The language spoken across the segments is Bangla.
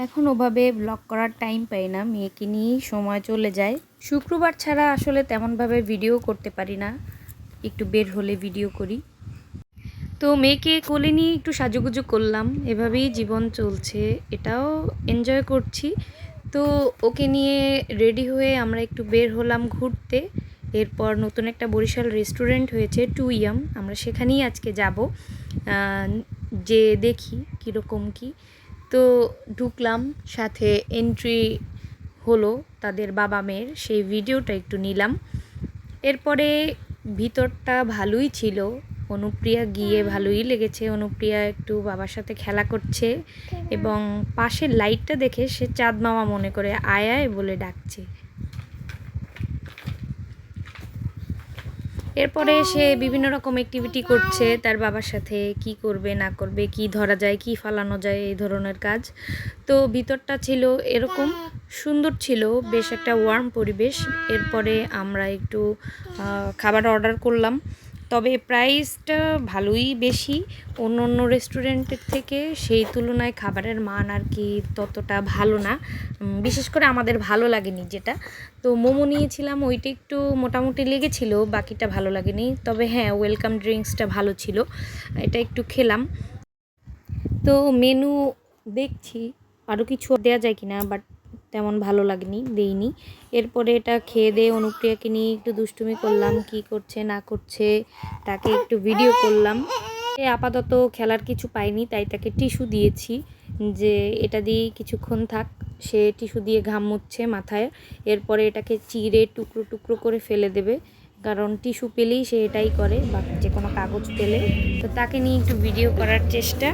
এখন ওভাবে ব্লগ করার টাইম পাই না, মেয়েকে নিয়েই সময় চলে যায়। শুক্রবার ছাড়া আসলে তেমনভাবে ভিডিও করতে পারি না, একটু বের হলে ভিডিও করি। তো মেয়েকে কোলে নিয়ে একটু সাজুগুজু করলাম, এভাবেই জীবন চলছে, এটাও এনজয় করছি। তো ওকে নিয়ে রেডি হয়ে আমরা একটু বের হলাম ঘুরতে। এরপর নতুন একটা বরিশাল রেস্টুরেন্ট হয়েছে টুইয়াম, আমরা সেখানেই আজকে যাব, যে দেখি কীরকম কী। তো ঢুকলাম, সাথে এন্ট্রি হলো তাদের বাবা মেয়ের, সেই ভিডিওটা একটু নিলাম। এরপরে ভিতরটা ভালোই ছিল, অনুপ্রিয়া গিয়ে ভালোই লেগেছে। অনুপ্রিয়া একটু বাবার সাথে খেলা করছে এবং পাশের লাইটটা দেখে সে চাঁদ মামা মনে করে আয় আয় বলে ডাকছে। এরপরে সে বিভিন্ন রকম অ্যাক্টিভিটি করছে তার বাবার সাথে, কি করবে না করবে, কি ধরা যায় কি ফালানো যায়, এই ধরনের কাজ। তো ভিতরটা ছিল এরকম, সুন্দর ছিল, বেশ একটা ওয়ার্ম পরিবেশ। এরপরে আমরা একটু খাবার অর্ডার করলাম, তবে প্রাইসটা ভালোই বেশি অন্য অন্য রেস্টুরেন্টের থেকে, সেই তুলনায় খাবারের মান আর কি ততটা ভালো না, বিশেষ করে আমাদের ভালো লাগেনি যেটা। তো মোমো নিয়েছিলাম, ওইটা একটু মোটামুটি লেগেছিল, বাকিটা ভালো লাগেনি। তবে হ্যাঁ, ওয়েলকাম ড্রিঙ্কসটা ভালো ছিল, এটা একটু খেলাম। তো মেনু দেখছি আরও কিছু দেওয়া যায় কিনা, বাট তেমন ভালো লাগেনি, দেইনি। এরপরে এটা খেয়ে দিয়ে অনুপ্রিয়াকে নিয়ে একটু দুষ্টুমি করলাম, কি করছে না করছে তাকে একটু ভিডিও করলাম। আপাতত খেলার কিছু পাইনি, তাই তাকে টিস্যু দিয়েছি, যে এটা দিয়ে কিছুক্ষণ থাক। সে টিস্যু দিয়ে ঘাম মুছছে মাথায়, এরপরে এটাকে চিড়ে টুকরো টুকরো করে ফেলে দেবে, কারণ টিস্যু পেলেই সে এটাই করে, বা যে কোনো কাগজ পেলে। তো তাকে নিয়ে একটু ভিডিও করার চেষ্টা।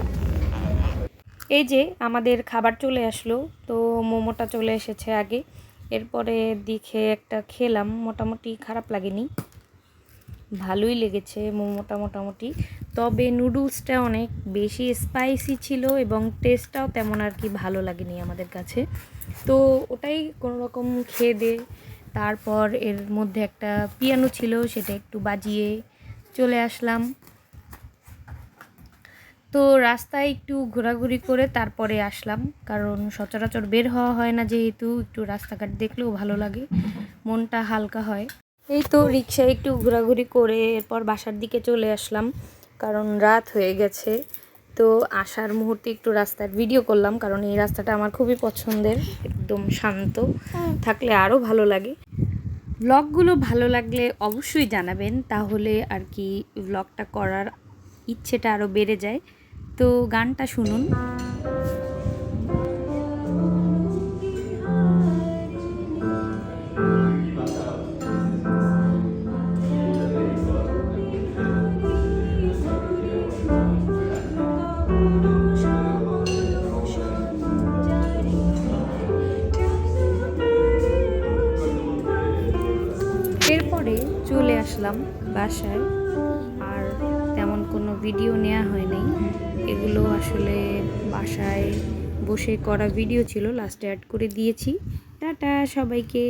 এই যে আমাদের খাবার চলে আসলো, তো মোমোটা চলে এসেছে আগে, এরপরে দেখে একটা খেলাম, মোটামুটি খারাপ লাগেনি, ভালোই লেগেছে মোমোটা মোটামুটি। তবে নুডলসটা অনেক বেশি স্পাইসি ছিল এবং টেস্টটাও তেমন আর কি ভালো লাগেনি আমাদের কাছে। তো ওটাই কোনো রকম খেয়ে দে, তারপর এর মধ্যে একটা পিয়ানো ছিল, সেটা একটু বাজিয়ে চলে আসলাম। তো রাস্তায় একটু ঘোরাঘুরি করে তারপরে আসলাম, কারণ সচরাচর বের হওয়া হয় না, যেহেতু একটু রাস্তাঘাট দেখলেও ভালো লাগে, মনটা হালকা হয়। এই তো রিক্সায় একটু ঘোরাঘুরি করে এরপর বাসার দিকে চলে আসলাম, কারণ রাত হয়ে গেছে। তো আসার মুহূর্তে একটু রাস্তার ভিডিও করলাম, কারণ এই রাস্তাটা আমার খুবই পছন্দের, একদম শান্ত, থাকলে আরও ভালো লাগে। ব্লগগুলো ভালো লাগলে অবশ্যই জানাবেন, তাহলে আর কি ব্লগটা করার ইচ্ছেটা আরও বেড়ে যায়। তো গানটা শুনুন। এরপরে চলে আসলাম বাসায়, আর তেমন কোনো ভিডিও নেওয়া হয়নি, এগুলো আসলে বাসায় বসে করা ভিডিও ছিল, লাস্টে অ্যাড করে দিয়েছি। টাটা সবাইকে।